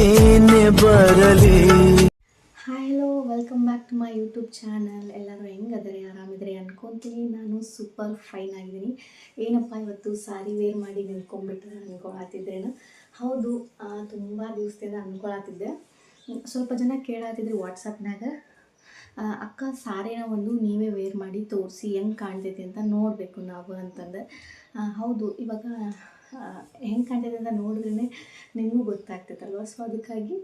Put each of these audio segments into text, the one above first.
ಏನೇ ಬರಲಿ. Hi hello, welcome back to my YouTube channel. ಎಲ್ಲರೂ ಹೆಂಗದರೆ ಆರಾಮಿದ್ರೆ ಅನ್ಕೊತೀನಿ. ನಾನು ಸೂಪರ್ ಫೈನ್ ಆಗಿದ್ದೀನಿ. ಏನಪ್ಪ ಇವತ್ತು ಸಾರಿ ವೇರ್ ಮಾಡಿ ನಿಂತ್ಕೊಂಡ್ಬಿಟ್ಟು ಅನ್ಕೊಳತ್ತಿದ್ರೇನು? ಹೌದು, ತುಂಬ ದಿವಸದಿಂದ ಅಂದ್ಕೊಳತ್ತಿದ್ದೆ. ಸ್ವಲ್ಪ ಜನ ಕೇಳತ್ತಿದ್ರು ವಾಟ್ಸಪ್ನಾಗ, ಅಕ್ಕ ಸಾರಿನ ಒಂದು ನೀವೇ ವೇರ್ ಮಾಡಿ ತೋರಿಸಿ ಹೆಂಗೆ ಕಾಣ್ತೈತಿ ಅಂತ ನೋಡಬೇಕು ನಾವು ಅಂತಂದೆ. ಹೌದು, ಇವಾಗ ಹೆಂಗೆ ಕಾಣ್ತೈತೆ ಅಂತ ನೋಡಿದ್ರೇ ನಿಮಗೂ ಗೊತ್ತಾಗ್ತೈತಲ್ವ. ಸೊ ಅದಕ್ಕಾಗಿ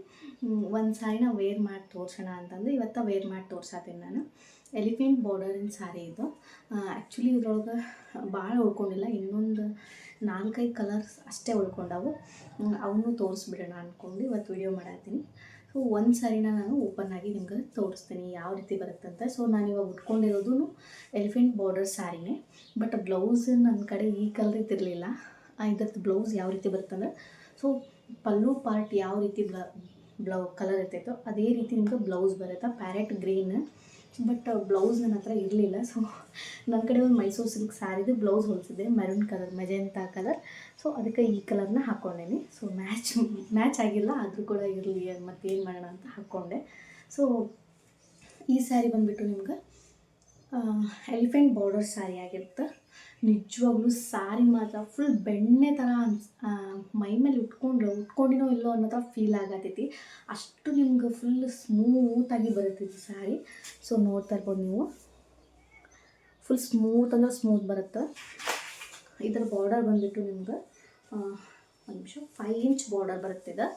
ಒಂದು ಸಾರಿನ ವೇರ್ ಮಾಡಿ ತೋರ್ಸೋಣ ಅಂತಂದು ಇವತ್ತು ವೇರ್ ಮಾಡಿ ತೋರ್ಸತ್ತೀನಿ ನಾನು. ಎಲಿಫೆಂಟ್ ಬಾರ್ಡರಿನ ಸಾರಿ ಇದು. ಆ್ಯಕ್ಚುಲಿ ಇದ್ರೊಳಗೆ ಭಾಳ ಉಳ್ಕೊಂಡಿಲ್ಲ, ಇನ್ನೊಂದು 4-5 ಕಲರ್ಸ್ ಅಷ್ಟೇ ಉಳ್ಕೊಂಡವು. ಅವನ್ನೂ ತೋರಿಸ್ಬಿಡೋಣ ಅಂದ್ಕೊಂಡು ಇವತ್ತು ವಿಡಿಯೋ ಮಾಡತ್ತೀನಿ. ಸೊ ಒಂದು ಸಾರಿನ ನಾನು ಓಪನ್ ಆಗಿ ನಿಮ್ಗೆ ತೋರಿಸ್ತೀನಿ ಯಾವ ರೀತಿ ಬರುತ್ತಂತ. ಸೊ ನಾನು ಇವಾಗ ಉಟ್ಕೊಂಡಿರೋದು ಎಲಿಫೆಂಟ್ ಬಾರ್ಡರ್ ಸ್ಯಾರಿನೇ, ಬಟ್ ಬ್ಲೌಸ್ ನನ್ನ ಕಡೆ ಈ ಕಲರ್ ಇದ್ದಿರಲಿಲ್ಲ. ಇದಕ್ಕೆ ಬ್ಲೌಸ್ ಯಾವ ರೀತಿ ಬರುತ್ತಂದ್ರೆ, ಸೊ ಪಲ್ಲು ಪಾರ್ಟ್ ಯಾವ ರೀತಿ ಕಲರ್ ಇರ್ತೈತೋ ಅದೇ ರೀತಿ ನಿಮ್ಗೆ ಬ್ಲೌಸ್ ಬರುತ್ತೆ, ಪ್ಯಾರೆಟ್ ಗ್ರೀನ್. ಬಟ್ ಬ್ಲೌಸ್ ನನ್ನ ಹತ್ರ ಇರಲಿಲ್ಲ. ಸೊ ನನ್ನ ಕಡೆ ಒಂದು ಮೈಸೂರು ಸಿಲ್ಕ್ ಸ್ಯಾರಿದು ಬ್ಲೌಸ್ ಹೊಲಿಸಿದ್ದೆ, maroon colour, magenta colour. So ಅದಕ್ಕೆ ಈ ಕಲರ್ನ ಹಾಕ್ಕೊಂಡೇನಿ. ಸೊ ಮ್ಯಾಚ್ ಆಗಿಲ್ಲ, ಆದರೂ ಕೂಡ ಇರಲಿ ಮತ್ತೇನು ಮಾಡೋಣ ಅಂತ ಹಾಕ್ಕೊಂಡೆ. ಸೊ ಈ ಸ್ಯಾರಿ ಬಂದುಬಿಟ್ಟು ನಿಮ್ಗೆ ಎಲಿಫೆಂಟ್ ಬಾರ್ಡರ್ ಸ್ಯಾರಿ ಆಗಿರುತ್ತೆ. ನಿಜವಾಗ್ಲೂ ಸ್ಯಾರಿ ಮಾತ್ರ ಫುಲ್ ಬೆಣ್ಣೆ ಥರ ಮೈ ಮೇಲೆ ಉಟ್ಕೊಂಡಿನೋ ಇಲ್ಲೋ ಅನ್ನೋ ಥರ ಫೀಲ್ ಆಗತ್ತೈತಿ. ಅಷ್ಟು ನಿಮ್ಗೆ ಫುಲ್ ಸ್ಮೂತಾಗಿ ಬರುತ್ತೈತಿ ಸ್ಯಾರಿ. ಸೊ ನೋಡ್ತಾ ಇರ್ಬೋದು ನೀವು, ಫುಲ್ ಸ್ಮೂತ್ ಅಂದರೆ ಸ್ಮೂತ್ ಬರುತ್ತೆ. ಇದರ ಬಾರ್ಡರ್ ಬಂದುಬಿಟ್ಟು ನಿಮ್ಗೆ ಒಂದು ನಿಮಿಷ 5 ಇಂಚ್ ಬಾರ್ಡರ್ ಬರುತ್ತೆ. ಇದು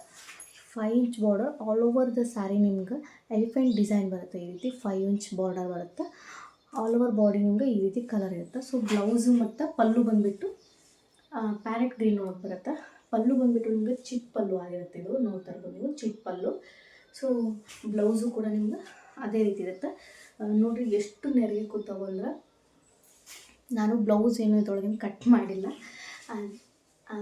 5 inch border all over the sari ನಿಮ್ಗೆ ಎಲಿಫೆಂಟ್ ಡಿಸೈನ್ ಬರುತ್ತೆ. ಈ ರೀತಿ 5 ಇಂಚ್ ಬಾರ್ಡರ್ ಬರುತ್ತೆ. ಆಲ್ ಓವರ್ ಬಾಡಿ ನಿಮ್ಗೆ ಈ ರೀತಿ ಕಲರ್ ಇರುತ್ತೆ. ಸೊ ಬ್ಲೌಸು ಮತ್ತು ಪಲ್ಲು ಬಂದುಬಿಟ್ಟು ಪ್ಯಾರೆಟ್ ಗ್ರೀನ್ ಒಳಗೆ ಬರುತ್ತೆ. ಪಲ್ಲು ಬಂದುಬಿಟ್ಟು ನಿಮ್ಗೆ ಚಿಕ್ಕ ಪಲ್ಲು ಆಗಿರುತ್ತೆ. ಇದು ನೋಡ್ತಾ ಇರ್ಬೋದು ನೀವು, ಚಿಕ್ಕ ಪಲ್ಲು. ಸೊ ಬ್ಲೌಸು ಕೂಡ ನಿಮ್ಗೆ ಅದೇ ರೀತಿ ಇರುತ್ತೆ. ನೋಡಿರಿ ಎಷ್ಟು ನೆರಿಗೆ ಕೂತಾವು ಅಂದ್ರೆ, ನಾನು ಬ್ಲೌಸ್ ಏನು ಇದ್ರೊಳಗೇನು ಕಟ್ ಮಾಡಿಲ್ಲ.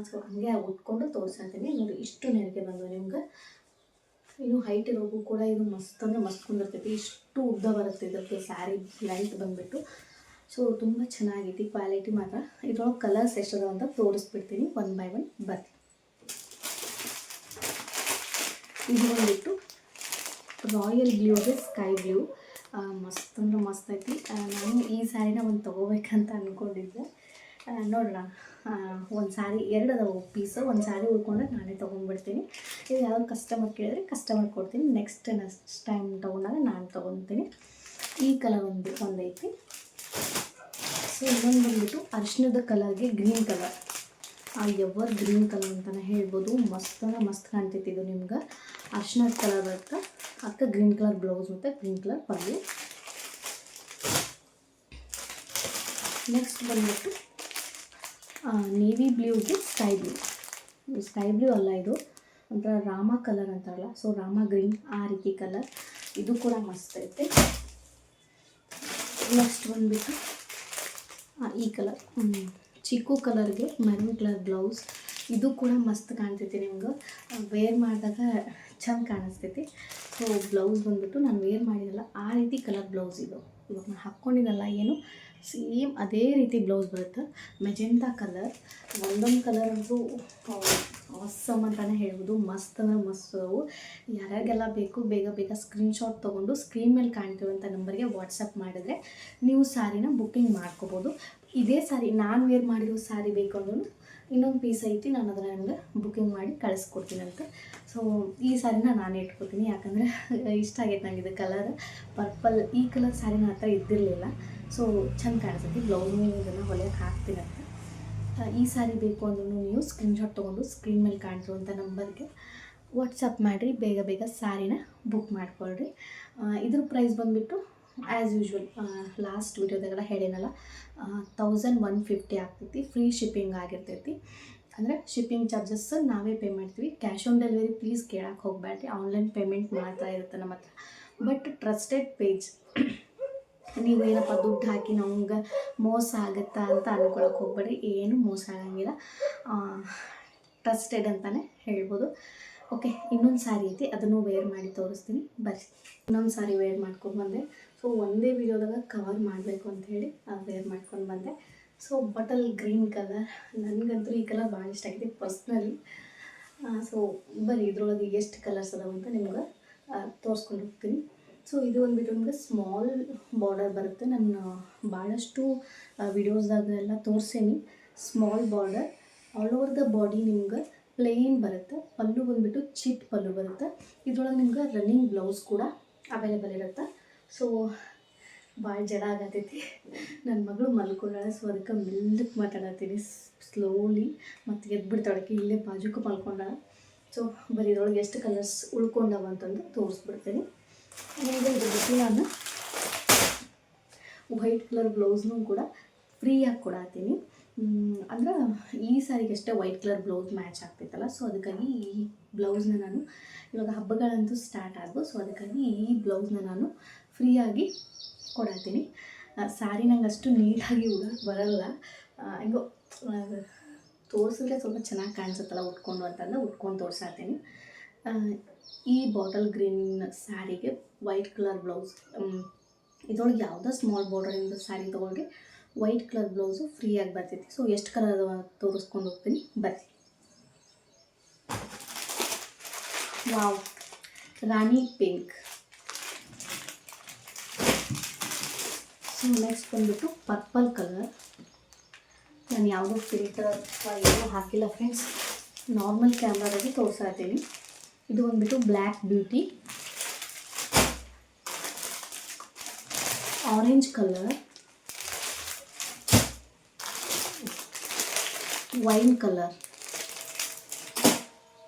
ಸೊ ಹಂಗೆ ಉಟ್ಕೊಂಡು ತೋರಿಸ್ತೀನಿ. ನೋಡಿ ಇಷ್ಟು ನೆರಿಗೆ ಬಂದು ನಿಮ್ಗೆ. ಇನ್ನು ಹೈಟ್ ಇರೋಕ್ಕೂ ಕೂಡ ಇದು ಮಸ್ತ್ ಅಂದರೆ ಮಸ್ತ್ ಕುಂದಿರ್ತೈತಿ. ಇಷ್ಟು ಉದ್ದ ಬರುತ್ತೆ ಇದಕ್ಕೆ ಸ್ಯಾರಿ ಲೆಂತ್ ಬಂದುಬಿಟ್ಟು. ಸೊ ತುಂಬ ಚೆನ್ನಾಗೈತಿ, ಕ್ವಾಲಿಟಿ ಮಾತ್ರ. ಇದ್ರೊಳಗೆ ಕಲರ್ಸ್ ಎಷ್ಟದ ಅಂತ ತೋರಿಸ್ಬಿಡ್ತೀನಿ ಒನ್ ಬೈ ಒನ್. ಬರ್ರಿ, ಇದು ಬಂದುಬಿಟ್ಟು ರಾಯಲ್ ಬ್ಲೂಗೆ ಸ್ಕೈ ಬ್ಲೂ. ಮಸ್ತ್ ಅಂದರೆ ಮಸ್ತ್ ಐತಿ. ನಾನು ಈ ಸ್ಯಾರಿನ ಒಂದು ತೊಗೋಬೇಕಂತ ಅಂದ್ಕೊಂಡಿದ್ದೆ. ನೋಡೋಣ, ಒಂದು ಸ್ಯಾರಿ 2 ಅದಾವೆ ಪೀಸು. ಒಂದು ಸ್ಯಾರಿ ಉಳ್ಕೊಂಡ್ರೆ ನಾನೇ ತೊಗೊಂಡ್ಬಿಡ್ತೀನಿ. ಇದು ಯಾವ್ದು ಕಸ್ಟಮರ್ ಕೇಳಿದ್ರೆ ಕಸ್ಟಮರ್ ಕೊಡ್ತೀನಿ. ನೆಕ್ಸ್ಟ್ ಟೈಮ್ ತೊಗೊಂಡಾಗ ನಾನು ತೊಗೊತೀನಿ. ಈ ಕಲರ್ ಒಂದೈತಿ. ಸೊ ಇನ್ನೊಂದು ಬಂದುಬಿಟ್ಟು ಅರಿಶಿಣದ ಕಲರ್ಗೆ green colour, evergreen colour ಅಂತಲೇ ಹೇಳ್ಬೋದು. ಮಸ್ತ್ ಅಂದರೆ ಮಸ್ತ್ ಕಾಣ್ತೈತಿ ಇದು ನಿಮ್ಗೆ. ಅರಿಶಿಣದ ಕಲರ್ ಬರುತ್ತೆ, ಅದಕ್ಕೆ ಗ್ರೀನ್ ಕಲರ್ ಬ್ಲೌಸ್ ಮತ್ತು ಗ್ರೀನ್ ಕಲರ್ ಪಲ್ಲು. ನೆಕ್ಸ್ಟ್ ಬಂದುಬಿಟ್ಟು ನೇವಿ ಬ್ಲೂಗೆ ಸ್ಕೈ ಬ್ಲೂ. ಸ್ಕೈ ಬ್ಲೂ ಅಲ್ಲ, ಇದು ಒಂಥರ ರಾಮ ಕಲರ್ ಅಂತಾರಲ್ಲ, ಸೊ ರಾಮ ಗ್ರೀನ್ ಆ ರೀತಿ ಕಲರ್. ಇದು ಕೂಡ ಮಸ್ತ್ ಐತೆ. ನೆಕ್ಸ್ಟ್ ಬಂದುಬಿಟ್ಟು ಈ ಕಲರ್ ಚಿಕ್ಕು ಕಲರ್ಗೆ ಮೆರೂನ್ ಕಲರ್ ಬ್ಲೌಸ್. ಇದು ಕೂಡ ಮಸ್ತ್ ಕಾಣ್ತೈತಿ ನಿಮ್ಗೆ, ವೇರ್ ಮಾಡಿದಾಗ ಚೆಂದ ಕಾಣಿಸ್ತೈತಿ. ಸೊ ಬ್ಲೌಸ್ ಬಂದುಬಿಟ್ಟು ನಾನು ವೇರ್ ಮಾಡಿರಲ್ಲ ಆ ರೀತಿ ಕಲರ್ ಬ್ಲೌಸ್. ಇದು ಇವಾಗ ನಾನು ಹಾಕ್ಕೊಂಡಿದ್ದಲ್ಲ, ಏನು ಸೇಮ್ ಅದೇ ರೀತಿ ಬ್ಲೌಸ್ ಬರುತ್ತೆ. ಮೆಜೆಂಟಾ ಕಲರ್, ಒಂದೊಂದು ಕಲರ್ ಅಂತೂ ಆಸಮ್ ಅಂತಲೇ ಹೇಳ್ಬೋದು. ಮಸ್ತ್ ಅಂದರೆ ಮಸ್ತ್ ಅವು. ಯಾರ್ಯಾರಿಗೆಲ್ಲ ಬೇಕು ಬೇಗ ಬೇಗ ಸ್ಕ್ರೀನ್ಶಾಟ್ ತೊಗೊಂಡು ಸ್ಕ್ರೀನ್ ಮೇಲೆ ಕಾಣ್ತಿರುವಂಥ ನಂಬರ್ಗೆ ವಾಟ್ಸಪ್ ಮಾಡಿದ್ರೆ ನೀವು ಸ್ಯಾರಿನ ಬುಕ್ಕಿಂಗ್ ಮಾಡ್ಕೋಬೋದು. ಇದೇ ಸ್ಯಾರಿ ನಾನು ವೇರ್ ಮಾಡಿರೋ ಸ್ಯಾರಿ ಬೇಕು ಅಂದ್ರೂ ಇನ್ನೊಂದು ಪೀಸ್ ಐತಿ, ನಾನು ಅದನ್ನು ನಿಮಗೆ ಬುಕ್ಕಿಂಗ್ ಮಾಡಿ ಕಳಿಸ್ಕೊಡ್ತೀನಂತೆ. ಸೊ ಈ ಸ್ಯಾರಿನ ನಾನೇ ಇಟ್ಕೊತೀನಿ, ಯಾಕಂದರೆ ಇಷ್ಟ ಆಗೈತೆ ನನಗೆ ಇದು ಕಲರ್ ಪರ್ಪಲ್. ಈ ಕಲರ್ ಸ್ಯಾರಿ ನನ್ನ ಹತ್ರ ಇದ್ದಿರಲಿಲ್ಲ. ಸೊ ಚೆಂದ ಕಾಣಿಸ್ತೈತಿ. ಬ್ಲೌಸ್ನು ಇದನ್ನು ಹೊಲಿಯೋಕೆ ಹಾಕ್ತೀನಂತೆ. ಈ ಸ್ಯಾರಿ ಬೇಕು ಅಂದ್ರೂ ನೀವು ಸ್ಕ್ರೀನ್ಶಾಟ್ ತೊಗೊಂಡು ಸ್ಕ್ರೀನ್ ಮೇಲೆ ಕಾಣ್ತಿರುವಂಥ ನಂಬರ್ಗೆ ವಾಟ್ಸಪ್ ಮಾಡಿರಿ, ಬೇಗ ಬೇಗ ಸ್ಯಾರಿನ ಬುಕ್ ಮಾಡಿಕೊಳ್ರಿ. ಇದ್ರ ಪ್ರೈಸ್ ಬಂದುಬಿಟ್ಟು ಆ್ಯಸ್ ಯೂಶ್ವಲ್ ಲಾಸ್ಟ್ ವಿಡಿಯೋದಾಗೆಲ್ಲ ಹೇಳೇನಲ್ಲ, 1150 ಆಗ್ತೈತಿ. ಫ್ರೀ ಶಿಪ್ಪಿಂಗ್ ಆಗಿರ್ತೈತಿ. ಅಂದರೆ ಶಿಪ್ಪಿಂಗ್ ಚಾರ್ಜಸ್ ನಾವೇ ಪೇ ಮಾಡ್ತೀವಿ. ಕ್ಯಾಶ್ ಆನ್ ಡೆಲಿವರಿ ಪ್ಲೀಸ್ ಕೇಳಕ್ಕೆ ಹೋಗಬೇಡ್ರಿ, ಆನ್ಲೈನ್ ಪೇಮೆಂಟ್ ಮಾತ್ರ ಇರುತ್ತೆ ನಮ್ಮ ಹತ್ರ. ಬಟ್ ಟ್ರಸ್ಟೆಡ್ ಪೇಜ್, ನೀವು ಏನಪ್ಪ ದುಡ್ಡು ಹಾಕಿ ನಮ್ಗೆ ಮೋಸ ಆಗುತ್ತಾ ಅಂತ ಅಂದ್ಕೊಳಕ್ಕೆ ಹೋಗ್ಬೇಡಿ. ಏನು ಮೋಸ ಆಗಂಗಿಲ್ಲ, ಟ್ರಸ್ಟೆಡ್ ಅಂತಲೇ ಹೇಳ್ಬೋದು. ಓಕೆ, ಇನ್ನೊಂದು ಸ್ಯಾರಿ ಐತಿ, ಅದನ್ನು ವೇರ್ ಮಾಡಿ ತೋರಿಸ್ತೀನಿ ಬರ್ರಿ. ಇನ್ನೊಂದು ಸ್ಯಾರಿ ವೇರ್ ಮಾಡ್ಕೊಂಡು ಬಂದೆ. ಸೊ ಒಂದೇ ವಿಡಿಯೋದಾಗ ಕವರ್ ಮಾಡಬೇಕು ಅಂಥೇಳಿ ವೇರ್ ಮಾಡ್ಕೊಂಡು ಬಂದೆ. ಸೊ ಬಾಟಲ್ ಗ್ರೀನ್ ಕಲರ್, ನನಗಂತೂ ಈ ಕಲರ್ ಭಾಳ ಇಷ್ಟ ಆಗಿದೆ ಪರ್ಸ್ನಲಿ. ಸೊ ಬರೀ ಇದ್ರೊಳಗೆ ಎಷ್ಟು ಕಲರ್ಸ್ ಅದಾವ ಅಂತ ನಿಮ್ಗೆ ತೋರಿಸ್ಕೊಂಡು ಹೋಗ್ತೀನಿ. ಸೊ ಇದು ಬಂದುಬಿಟ್ಟು ನಿಮ್ಗೆ ಸ್ಮಾಲ್ ಬಾರ್ಡರ್ ಬರುತ್ತೆ. ನಾನು ಭಾಳಷ್ಟು ವಿಡಿಯೋಸ್ದಾಗ ಎಲ್ಲ ತೋರಿಸೀನಿ. Small border all over the body ನಿಮ್ಗೆ ಪ್ಲೇನ್ ಬರುತ್ತೆ. ಪಲ್ಲು ಬಂದುಬಿಟ್ಟು ಚೀಟ್ ಪಲ್ಲು ಬರುತ್ತೆ. ಇದ್ರೊಳಗೆ ನಿಮ್ಗೆ ರನ್ನಿಂಗ್ ಬ್ಲೌಸ್ ಕೂಡ ಅವೈಲೇಬಲ್ ಇರುತ್ತೆ. ಸೊ ಭಾಳ ಜಡ ಆಗತೈತಿ. ನನ್ನ ಮಗಳು ಮಲ್ಕೊಂಡಾಳೆ, ಸೊ ಅದಕ್ಕೆ ಮೆಲ್ಲಕ್ಕೆ ಮಾತಾಡತ್ತೀನಿ ಸ್ಲೋಲಿ. ಮತ್ತು ಎದ್ಬಿಡ್ತಾಳಕ್ಕೆ ಇಲ್ಲೇ ಬಾಜುಕು ಮಲ್ಕೊಂಡಾಳ. ಸೊ ಬರೀ ಇದ್ರೊಳಗೆ ಎಷ್ಟು ಕಲರ್ಸ್ ಉಳ್ಕೊಂಡವ ಅಂತಂದು ತೋರಿಸ್ಬಿಡ್ತೀನಿ. ಆಮೇಲೆ ಇದ್ರ ಜೊತೆ ನಾನು ವೈಟ್ ಕಲರ್ ಬ್ಲೌಸ್ನೂ ಕೂಡ ಫ್ರೀಯಾಗಿ ಕೊಡತ್ತೀನಿ. ಅಂದ್ರೆ ಈ ಸಾರಿಗೆ ಅಷ್ಟೇ ವೈಟ್ ಕಲರ್ ಬ್ಲೌಸ್ ಮ್ಯಾಚ್ ಆಗ್ತೈತಲ್ಲ, ಸೊ ಅದಕ್ಕಾಗಿ ಈ ಬ್ಲೌಸ್ನ ನಾನು ಇವಾಗ ಹಬ್ಬಗಳಂತೂ ಸ್ಟಾರ್ಟ್ ಆದವು. ಸೊ ಅದಕ್ಕಾಗಿ ಈ ಬ್ಲೌಸ್ನ ನಾನು ಫ್ರೀಯಾಗಿ ಕೊಡತ್ತೀನಿ. ಸ್ಯಾರಿ ನಂಗೆ ಅಷ್ಟು ನೀಟಾಗಿ ಉಡೋಕ್ಕೆ ಬರಲ್ಲ, ಹೆಂಗೋ ತೋರಿಸಿದ್ರೆ ಸ್ವಲ್ಪ ಚೆನ್ನಾಗಿ ಕಾಣಿಸುತ್ತಲ್ಲ ಉಟ್ಕೊಂಡು ಅಂತಂದು ಉಟ್ಕೊಂಡು ತೋರಿಸಾತೀನಿ. ಈ ಬಾಟಲ್ ಗ್ರೀನ್ ಸ್ಯಾರಿಗೆ ವೈಟ್ ಕಲರ್ ಬ್ಲೌಸ್, ಇದ್ರೊಳಗೆ ಯಾವುದೋ ಸ್ಮಾಲ್ ಬಾರ್ಡರಿಂದ ಸ್ಯಾರಿ ತೊಗೊಂಡ್ರೆ ವೈಟ್ ಕಲರ್ ಬ್ಲೌಸು ಫ್ರೀಯಾಗಿ ಬರ್ತೈತಿ. ಸೊ ಎಷ್ಟು ಕಲರ್ ಅದಾವ ತೋರಿಸ್ಕೊಂಡು ಹೋಗ್ತೀನಿ ಬರ್ರಿ. ವಾವ್, ರಾಣಿ ಪಿಂಕ್. ಸೊ ನೆಕ್ಸ್ಟ್ ಬಂದುಬಿಟ್ಟು ಪರ್ಪಲ್ ಕಲರ್. ನಾನು ಯಾವುದೋ ಫಿಲ್ಟರ್ ಏನೂ ಹಾಕಿಲ್ಲ ಫ್ರೆಂಡ್ಸ್, ನಾರ್ಮಲ್ ಕ್ಯಾಮ್ರಾದಾಗೆ ತೋರಿಸಾತೀನಿ. ಇದು ಬಂದುಬಿಟ್ಟು black beauty. Orange colour, wine colour,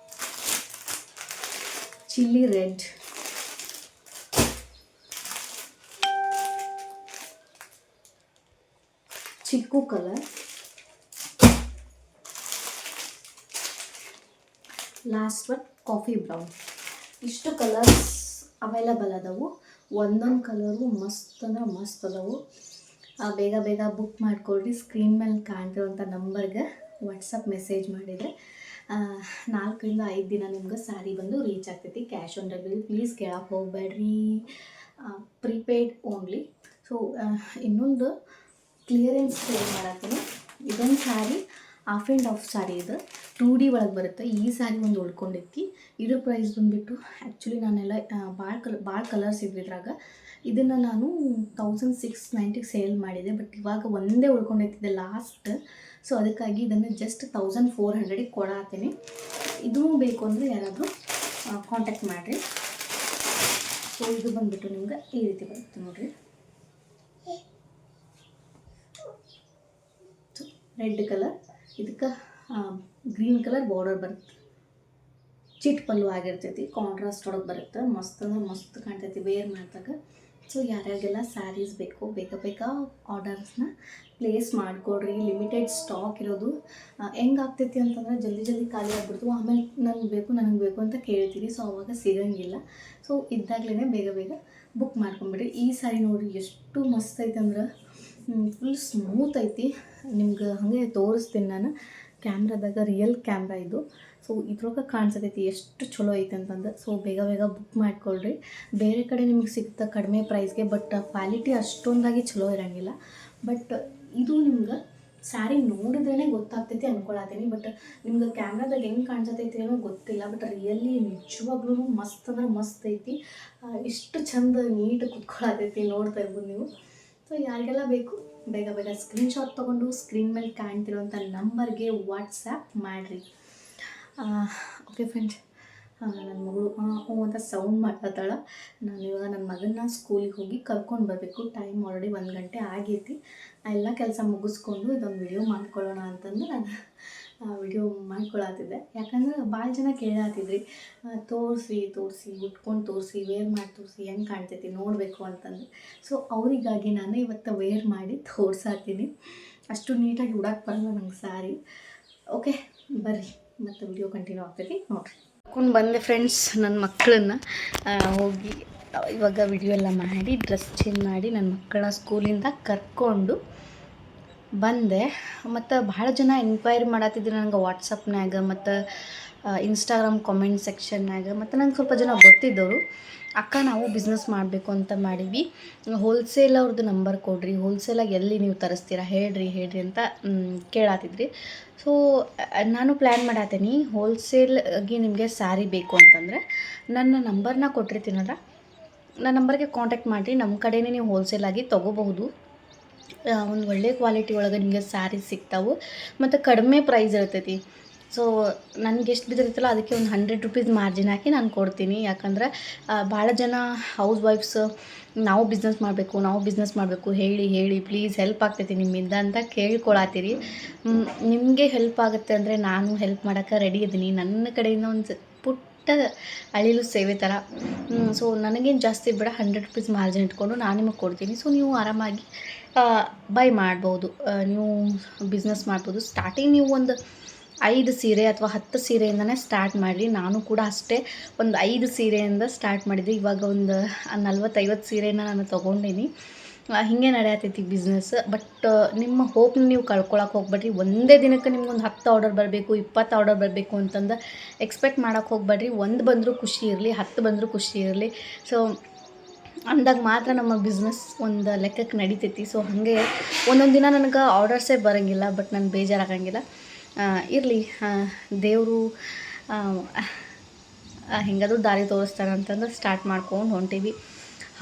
chilli red, chikoo colour, last but coffee brown. ಇಷ್ಟು ಕಲರ್ಸ್ ಅವೈಲಬಲ್ ಅದಾವು. ಒಂದೊಂದು ಕಲರು ಮಸ್ತ್ ಅಂದ್ರೆ ಮಸ್ತ್ ಅದಾವು. ಬೇಗ ಬೇಗ ಬುಕ್ ಮಾಡ್ಕೊಳ್ರಿ. ಸ್ಕ್ರೀನ್ ಮೇಲೆ ಕಾಣ್ತಿರೋಂಥ ನಂಬರ್ಗೆ ವಾಟ್ಸಪ್ ಮೆಸೇಜ್ ಮಾಡಿದರೆ 4 ರಿಂದ 5 ದಿನ ನಿಮ್ಗೆ ಸ್ಯಾರಿ ಬಂದು ರೀಚ್ ಆಗ್ತೈತಿ. ಕ್ಯಾಶ್ ಆನ್ ಡೆಲಿವರಿ ಪ್ಲೀಸ್ ಕೇಳಕ್ಕೆ ಹೋಗಬೇಡ್ರಿ, ಪ್ರೀಪೇಯ್ಡ್ ಓನ್ಲಿ. ಸೊ ಇನ್ನೊಂದು ಕ್ಲಿಯರೆನ್ಸ್ ಸೇಲ್ ಮಾಡತ್ತೀನಿ. ಇದೊಂದು sari of and of sari ಇದು 2D ಒಳಗೆ ಬರುತ್ತೆ. ಈ ಸ್ಯಾರಿ ಒಂದು ಉಳ್ಕೊಂಡೈತಿ. ಇದ್ರ ಪ್ರೈಸ್ ಬಂದುಬಿಟ್ಟು ಆ್ಯಕ್ಚುಲಿ ನಾನೆಲ್ಲ ಭಾಳ ಕಲರ್ಸ್ ಇದ್ವು ಇದ್ರಾಗ. ಇದನ್ನು ನಾನು 1690 ಸೇಲ್ ಮಾಡಿದೆ, ಬಟ್ ಇವಾಗ ಒಂದೇ ಉಳ್ಕೊಂಡೈತಿದೆ ಲಾಸ್ಟ್. ಸೊ ಅದಕ್ಕಾಗಿ ಇದನ್ನು ಜಸ್ಟ್ 1400 ಕೊಡತ್ತೀನಿ. ಇದೂ ಬೇಕು ಅಂದರೆ ಯಾರಾದರೂ ಕಾಂಟ್ಯಾಕ್ಟ್ ಮಾಡಿರಿ. ಸೊ ಇದು ಬಂದುಬಿಟ್ಟು ನಿಮ್ಗೆ ಈ ರೀತಿ ಬರುತ್ತೆ ನೋಡಿರಿ. ರೆಡ್ ಕಲರ್, ಇದಕ್ಕೆ ಗ್ರೀನ್ ಕಲರ್ ಬಾರ್ಡರ್ ಬರುತ್ತೆ. ಚಿಟ್ ಪಲ್ಲು ಆಗಿರ್ತೈತಿ, ಕಾಂಟ್ರಾಸ್ಟ್ ಒಳಗೆ ಬರುತ್ತೆ. ಮಸ್ತ್ ಅಂದ್ರೆ ಮಸ್ತ್ ಕಾಣ್ತೈತಿ ವೇರ್ ಮಾಡಿದಾಗ. ಸೊ ಯಾರ್ಯಾರಿಗೆಲ್ಲ ಸ್ಯಾರೀಸ್ ಬೇಕು ಬೇಗ ಬೇಗ ಆರ್ಡರ್ಸ್ನ ಪ್ಲೇಸ್ ಮಾಡಿಕೊಡ್ರಿ. ಲಿಮಿಟೆಡ್ ಸ್ಟಾಕ್ ಇರೋದು. ಹೆಂಗಾಗ್ತೈತಿ ಅಂತಂದ್ರೆ ಜಲ್ದಿ ಖಾಲಿ ಆಗ್ಬಿಡ್ತು. ಆಮೇಲೆ ನನಗೆ ಬೇಕು ಅಂತ ಕೇಳ್ತೀರಿ, ಸೊ ಅವಾಗ ಸಿಗೋಂಗಿಲ್ಲ. ಸೊ ಇದ್ದಾಗಲೇ ಬೇಗ ಬುಕ್ ಮಾಡ್ಕೊಂಬಿಡ್ರಿ. ಈ ಸ್ಯಾರಿ ನೋಡಿರಿ ಎಷ್ಟು ಮಸ್ತ್ ಐತೆ ಅಂದ್ರೆ ಫುಲ್ ಸ್ಮೂತ್ ಐತಿ. ನಿಮ್ಗೆ ಹಾಗೆ ತೋರಿಸ್ತೀನಿ ನಾನು ಕ್ಯಾಮ್ರಾದಾಗ, ರಿಯಲ್ ಕ್ಯಾಮ್ರಾ ಇದು. ಸೊ ಇದ್ರೊಳಗೆ ಕಾಣಿಸ್ತೈತಿ ಎಷ್ಟು ಚಲೋ ಐತೆ ಅಂತಂದು. ಸೊ ಬೇಗ ಬುಕ್ ಮಾಡ್ಕೊಳ್ರಿ. ಬೇರೆ ಕಡೆ ನಿಮ್ಗೆ ಸಿಗುತ್ತೆ ಕಡಿಮೆ ಪ್ರೈಸ್ಗೆ, ಬಟ್ ಕ್ವಾಲಿಟಿ ಅಷ್ಟೊಂದಾಗಿ ಚಲೋ ಇರೋಂಗಿಲ್ಲ. ಬಟ್ ಇದು ನಿಮ್ಗೆ ಸ್ಯಾರಿ ನೋಡಿದ್ರೇ ಗೊತ್ತಾಗ್ತೈತಿ ಅಂದ್ಕೊಳತ್ತೀನಿ. ಬಟ್ ನಿಮ್ಗೆ ಕ್ಯಾಮ್ರಾದಾಗ ಹೆಂಗೆ ಕಾಣಿಸ್ತೈತಿ ಏನೋ ಗೊತ್ತಿಲ್ಲ, ಬಟ್ ರಿಯಲಿ ನಿಜವಾಗ್ಲೂ ಮಸ್ತ್ ಅಂದ್ರೆ ಮಸ್ತ್ ಐತಿ. ಇಷ್ಟು ಚಂದ ನೀಟ್ ಕುತ್ಕೊಳತೈತಿ, ನೋಡ್ತಾ ಇರ್ಬೋದು ನೀವು. ಸೊ ಯಾರಿಗೆಲ್ಲ ಬೇಕು ಬೇಗ ಸ್ಕ್ರೀನ್ಶಾಟ್ ತೊಗೊಂಡು ಸ್ಕ್ರೀನ್ ಮೇಲೆ ಕಾಣ್ತಿರೋಂಥ ನಂಬರ್ಗೆ ವಾಟ್ಸ್ಯಾಪ್ ಮಾಡಿರಿ. ಓಕೆ ಫ್ರೆಂಡ್ಸ್, ನನ್ನ ಮಗಳು ಹ್ಞೂ ಅಂತ ಸೌಂಡ್ ಮಾಡ್ತಾಳ. ನಾನು ಇವಾಗ ನನ್ನ ಮಗನ್ನ ಸ್ಕೂಲಿಗೆ ಹೋಗಿ ಕರ್ಕೊಂಡು ಬರಬೇಕು. ಟೈಮ್ ಆಲ್ರೆಡಿ 1 ಗಂಟೆ ಆಗೈತಿ. ಎಲ್ಲ ಕೆಲಸ ಮುಗಿಸ್ಕೊಂಡು ಇದೊಂದು ವಿಡಿಯೋ ಮಾಡ್ಕೊಳ್ಳೋಣ ಅಂತಂದು ನಾನು ವಿಡಿಯೋ ಮಾಡ್ಕೊಳತ್ತಿದ್ದೆ. ಯಾಕಂದ್ರೆ ಭಾಳ ಜನ ಕೇಳತ್ತಿದ್ರಿ, ತೋರಿಸಿ ಉಟ್ಕೊಂಡು ತೋರಿಸಿ, ವೇರ್ ಮಾಡಿ ತೋರಿಸಿ, ಹೆಂಗೆ ಕಾಣ್ತೈತಿ ನೋಡಬೇಕು ಅಂತಂದು. ಸೊ ಅವರಿಗಾಗಿ ನಾನು ಇವತ್ತು ವೇರ್ ಮಾಡಿ ತೋರ್ಸಾತೀನಿ. ಅಷ್ಟು ನೀಟಾಗಿ ಉಡಕ್ಕೆ ಬರಲ್ಲ ನಂಗೆ ಸ್ಯಾರಿ. ಓಕೆ ಬರ್ರಿ, ಮತ್ತು ವಿಡಿಯೋ ಕಂಟಿನ್ಯೂ ಆಗ್ತೈತಿ ನೋಡಿರಿ. ಕರ್ಕೊಂಡು ಬಂದೆ ಫ್ರೆಂಡ್ಸ್ ನನ್ನ ಮಕ್ಕಳನ್ನ. ಹೋಗಿ ಇವಾಗ ವಿಡಿಯೋ ಎಲ್ಲ ಮಾಡಿ ಡ್ರೆಸ್ ಚೇಂಜ್ ಮಾಡಿ ನನ್ನ ಮಕ್ಕಳ ಸ್ಕೂಲಿಂದ ಕರ್ಕೊಂಡು ಬಂದೆ. ಮತ್ತು ಭಾಳ ಜನ ಎನ್ಕ್ವೈರಿ ಮಾಡತ್ತಿದ್ರು ನನಗೆ ವಾಟ್ಸಪ್ನಾಗ, ಮತ್ತು ಇನ್ಸ್ಟಾಗ್ರಾಮ್ ಕಾಮೆಂಟ್ ಸೆಕ್ಷನ್ನಾಗ ಮತ್ತು ನಂಗೆ ಸ್ವಲ್ಪ ಜನ ಗೊತ್ತಿದ್ದವರು ಅಕ್ಕ ನಾವು ಬಿಸ್ನೆಸ್ ಮಾಡಬೇಕು ಅಂತ ಮಾಡೀವಿ, ಹೋಲ್ಸೇಲ್ ಅವ್ರದ್ದು ನಂಬರ್ ಕೊಡ್ರಿ, ಹೋಲ್ಸೇಲಾಗಿ ಎಲ್ಲಿ ನೀವು ತರಿಸ್ತೀರಾ ಹೇಳ್ರಿ ಅಂತ ಕೇಳಾತಿದ್ರಿ. ಸೊ ನಾನು ಪ್ಲ್ಯಾನ್ ಮಾಡತ್ತೀನಿ, ಹೋಲ್ಸೇಲ್ಗೆ ನಿಮಗೆ ಸ್ಯಾರಿ ಬೇಕು ಅಂತಂದರೆ ನನ್ನ ನಂಬರ್ನ ಕೊಟ್ಟಿರ್ತೀನಲ್ಲ, ನನ್ನ ನಂಬರ್ಗೆ ಕಾಂಟ್ಯಾಕ್ಟ್ ಮಾಡಿರಿ. ನಮ್ಮ ಕಡೆನೇ ನೀವು ಹೋಲ್ಸೇಲಾಗಿ ತೊಗೋಬಹುದು. ಒಂದು ಒಳ್ಳೆ ಕ್ವಾಲಿಟಿ ಒಳಗೆ ನಿಮಗೆ ಸ್ಯಾರಿ ಸಿಗ್ತಾವೆ ಮತ್ತು ಕಡಿಮೆ ಪ್ರೈಸ್ ಇರ್ತೈತಿ. ಸೊ ನನಗೆ ಎಷ್ಟು ಬಿದ್ದಿರುತ್ತಲ್ಲ ಅದಕ್ಕೆ ಒಂದು 100 ರೂಪೀಸ್ ಮಾರ್ಜಿನ್ ಹಾಕಿ ನಾನು ಕೊಡ್ತೀನಿ. ಯಾಕಂದ್ರೆ ಭಾಳ ಜನ ಹೌಸ್ ವೈಫ್ಸ್ ನಾವು ಬಿಸ್ನೆಸ್ ಮಾಡಬೇಕು ಹೇಳಿ ಪ್ಲೀಸ್ ಹೆಲ್ಪ್ ಆಗ್ತೈತಿ ನಿಮ್ಮಿಂದ ಅಂತ ಕೇಳ್ಕೊಳತ್ತೀರಿ. ನಿಮಗೆ ಹೆಲ್ಪ್ ಆಗುತ್ತೆ ಅಂದರೆ ನಾನು ಹೆಲ್ಪ್ ಮಾಡೋಕ್ಕೆ ರೆಡಿ ಇದ್ದೀನಿ. ನನ್ನ ಕಡೆಯಿಂದ ಒಂದು ಪುಟ್ಟ ಅಳಿಲು ಸೇವೆ ಥರ. ಸೊ ನನಗೇನು ಜಾಸ್ತಿ ಬೇಡ, 100 ರೂಪೀಸ್ ಮಾರ್ಜಿನ್ ಇಟ್ಕೊಂಡು ನಾನು ನಿಮಗೆ ಕೊಡ್ತೀನಿ. ಸೊ ನೀವು ಆರಾಮಾಗಿ ಬೈ ಮಾಡ್ಬೋದು, ನೀವು ಬಿಸ್ನೆಸ್ ಮಾಡ್ಬೋದು. ಸ್ಟಾರ್ಟಿಂಗ್ ನೀವು ಒಂದು 5 ಸೀರೆ ಅಥವಾ 10 ಸೀರೆಯಿಂದನೇ ಸ್ಟಾರ್ಟ್ ಮಾಡಿ. ನಾನು ಕೂಡ ಅಷ್ಟೇ ಒಂದು 5 ಸೀರೆಯಿಂದ ಸ್ಟಾರ್ಟ್ ಮಾಡಿದ್ದೆ. ಇವಾಗ ಒಂದು 40-50 ಸೀರೆನ ನಾನು ತೊಗೊಂಡೀನಿ. ಹೀಗೆ ನಡೆಯತೈತಿ ಬಿಸ್ನೆಸ್. ಬಟ್ ನಿಮ್ಮ ಹೋಪ್ನ ನೀವು ಕಳ್ಕೊಳಕ್ಕೆ ಹೋಗ್ಬೇಡ್ರಿ. ಒಂದೇ ದಿನಕ್ಕೆ ನಿಮ್ಗೊಂದು 10 ಆರ್ಡರ್ ಬರಬೇಕು, 20 ಆರ್ಡರ್ ಬರಬೇಕು ಅಂತಂದು ಎಕ್ಸ್ಪೆಕ್ಟ್ ಮಾಡೋಕ್ಕೆ ಹೋಗ್ಬೇಡ್ರಿ. 1 ಬಂದರೂ ಖುಷಿ ಇರಲಿ, 10 ಬಂದರೂ ಖುಷಿ ಇರಲಿ. ಸೊ ಅಂದಾಗ ಮಾತ್ರ ನಮ್ಮ ಬಿಸ್ನೆಸ್ ಒಂದು ಲೆಕ್ಕಕ್ಕೆ ನಡಿತೈತಿ. ಸೊ ಹಾಗೆ ಒಂದೊಂದು ದಿನ ನನಗೆ ಆರ್ಡರ್ಸೇ ಬರೋಂಗಿಲ್ಲ, ಬಟ್ ನಾನು ಬೇಜಾರಾಗಂಗಿಲ್ಲ. ಇರಲಿ, ದೇವರು ಹೆಂಗಾದ್ರೂ ದಾರಿ ತೋರಿಸ್ತಾನೆ ಅಂತಂದು ಸ್ಟಾರ್ಟ್ ಮಾಡ್ಕೊಂಡು ಹೊಂಟೀವಿ.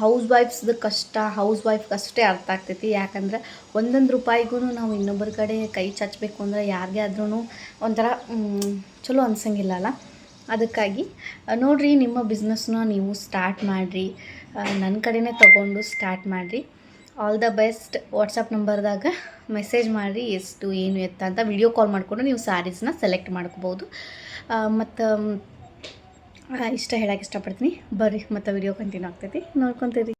ಹೌಸ್ ವೈಫ್ಸ್ದು ಕಷ್ಟ ಹೌಸ್ ವೈಫ್ಗೆ ಅಷ್ಟೇ ಅರ್ಥ ಆಗ್ತೈತಿ. ಯಾಕಂದ್ರೆ ಒಂದೊಂದು ರೂಪಾಯಿಗೂ ನಾವು ಇನ್ನೊಬ್ಬರ ಕಡೆ ಕೈ ಚಾಚಬೇಕು ಅಂದರೆ ಯಾರಿಗೆ ಆದ್ರೂ ಒಂಥರ ಚಲೋ ಅನ್ಸಂಗಿಲ್ಲಲ್ಲ. ಅದಕ್ಕಾಗಿ ನೋಡಿರಿ, ನಿಮ್ಮ ಬಿಸ್ನೆಸ್ನ ನೀವು ಸ್ಟಾರ್ಟ್ ಮಾಡಿರಿ, ನನ್ನ ಕಡೆನೇ ತೊಗೊಂಡು ಸ್ಟಾರ್ಟ್ ಮಾಡಿರಿ. All the best. ವಾಟ್ಸಪ್ ನಂಬರ್ದಾಗ ಮೆಸೇಜ್ ಮಾಡಿರಿ, ಎಷ್ಟು ಏನು ಎತ್ತ ಅಂತ ವಿಡಿಯೋ ಕಾಲ್ ಮಾಡಿಕೊಂಡು ನೀವು ಸ್ಯಾರೀಸ್ನ ಸೆಲೆಕ್ಟ್ ಮಾಡ್ಕೋಬೋದು. ಮತ್ತು ಇಷ್ಟ ಹೇಳೋಕ್ಕೆ ಇಷ್ಟಪಡ್ತೀನಿ. ಬರ್ರಿ, ಮತ್ತು ವಿಡಿಯೋ ಕಂಟಿನ್ಯೂ ಆಗ್ತೈತಿ, ನೋಡ್ಕೊತೀರಿ.